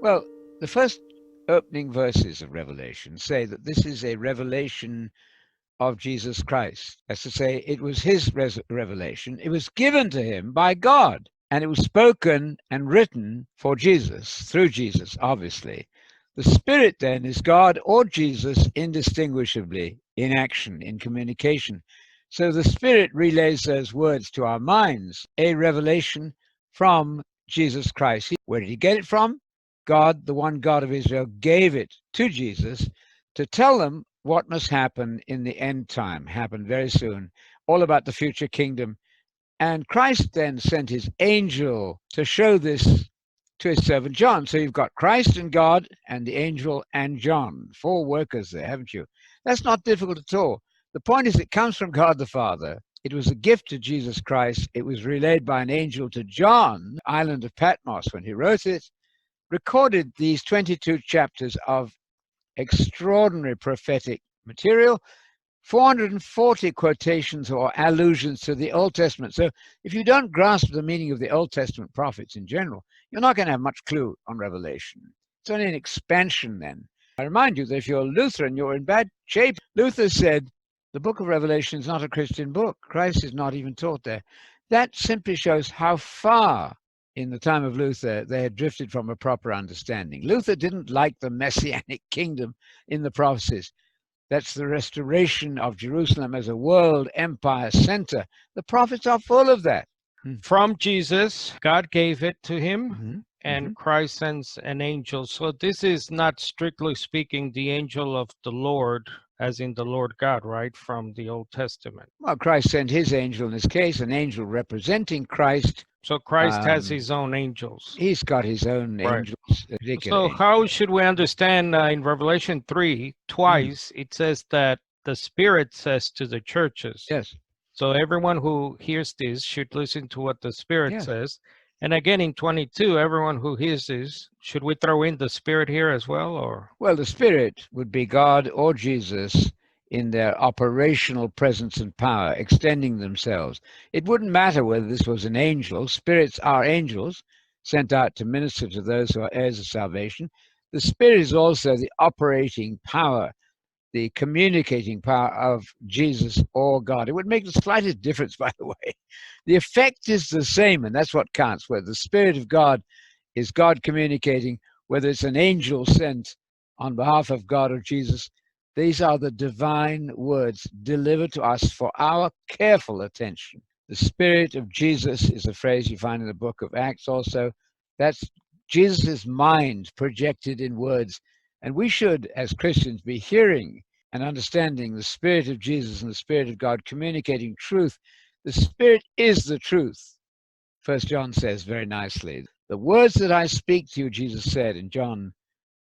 Well, the first opening verses of Revelation say that this is a revelation of Jesus Christ. That's to say, it was his revelation. It was given to him by God, and it was spoken and written for Jesus, through Jesus, obviously. The Spirit then is God or Jesus indistinguishably in action, in communication. So the Spirit relays those words to our minds, a revelation from Jesus Christ. Where did he get it from? God, the one God of Israel, gave it to Jesus to tell them what must happen in the end time, happen very soon, all about the future kingdom. And Christ then sent his angel to show this to his servant John. So you've got Christ and God and the angel and John, four workers there, haven't you? That's not difficult at all. The point is it comes from God the Father. It was a gift to Jesus Christ. It was relayed by an angel to John, island of Patmos, when he wrote it, recorded these 22 chapters of extraordinary prophetic material, 440 quotations or allusions to the Old Testament. So if you don't grasp the meaning of the Old Testament prophets in general, you're not going to have much clue on Revelation. It's only an expansion then. I remind you that if you're Lutheran, you're in bad shape. Luther said the book of Revelation is not a Christian book. Christ is not even taught there. That simply shows how far in the time of Luther they had drifted from a proper understanding. Luther didn't like the messianic kingdom in the prophecies. That's the restoration of Jerusalem as a world empire center. The prophets are full of that. From Jesus, God gave it to him, Mm-hmm. and Christ sends an angel. So this is not strictly speaking the angel of the Lord, as in the Lord God, right, from the Old Testament. Well, Christ sent his angel in this case, an angel representing Christ. So Christ has his own angels. He's got his own angels. So how should we understand in Revelation 3, twice it says that the Spirit says to the churches. Yes. So everyone who hears this should listen to what the Spirit says. And again in 22, everyone who hears this, should we throw in the Spirit here as well? Or? Well, the Spirit would be God or Jesus in their operational presence and power, extending themselves. It wouldn't matter whether this was an angel. Spirits are angels sent out to minister to those who are heirs of salvation. The Spirit is also the operating power, the communicating power of Jesus or God. It would make the slightest difference, by the way. The effect is the same, and that's what counts, whether the Spirit of God is God communicating, whether it's an angel sent on behalf of God or Jesus. These are the divine words delivered to us for our careful attention. The Spirit of Jesus is a phrase you find in the book of Acts also. That's Jesus' mind projected in words. And we should, as Christians, be hearing and understanding the Spirit of Jesus and the Spirit of God communicating truth. The Spirit is the truth. 1 John says very nicely, the words that I speak to you, Jesus said in John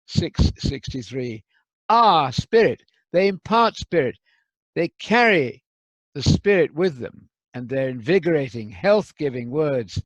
6:63, are spirit. They impart spirit. They carry the Spirit with them, and they're invigorating, health-giving words,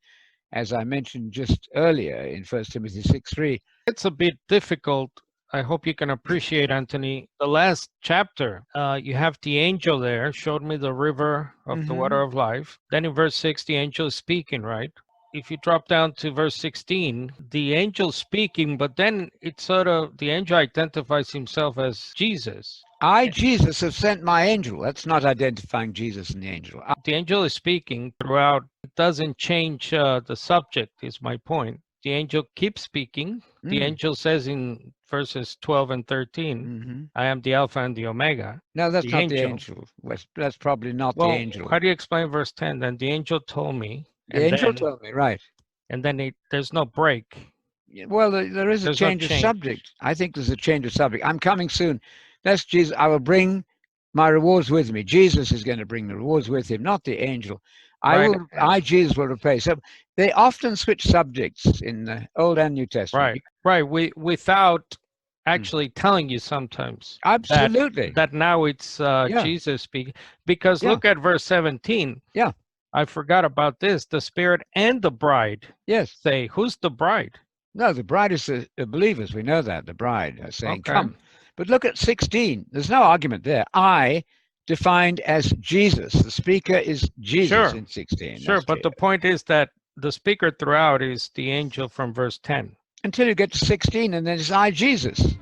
as I mentioned just earlier in 1 Timothy 6:3. It's a bit difficult. I hope you can appreciate, Anthony. The last chapter, you have the angel there, showed me the river of the water of life. Then in verse 6, the angel is speaking, right? If you drop down to verse 16, the angel speaking, but then it's sort of, the angel identifies himself as Jesus. I, Jesus, have sent my angel. That's not identifying Jesus and the angel. The angel is speaking throughout. It doesn't change the subject, is my point. The angel keeps speaking. The angel says in verses 12 and 13, I am the Alpha and the Omega. No, that's not the angel. That's probably not the angel. How do you explain verse 10? Then the angel told me. The angel told me, right. And then there's no break. Well, there is a change of subject. I think there's a change of subject. I'm coming soon. That's Jesus. I will bring my rewards with me. Jesus is going to bring the rewards with him, not the angel. I, Jesus, will repay. So they often switch subjects in the Old and New Testament. Right. Without actually telling you sometimes. Absolutely. That now it's Jesus speaking. Because look at verse 17. Yeah. I forgot about this. The Spirit and the bride. Yes. Say, who's the bride? No, the bride is the believers. We know that. The bride are saying, come. But look at 16. There's no argument there. I defined as Jesus. The speaker is Jesus in 16. Sure, but the point is that the speaker throughout is the angel from verse 10. until you get to 16, and then it's I, Jesus.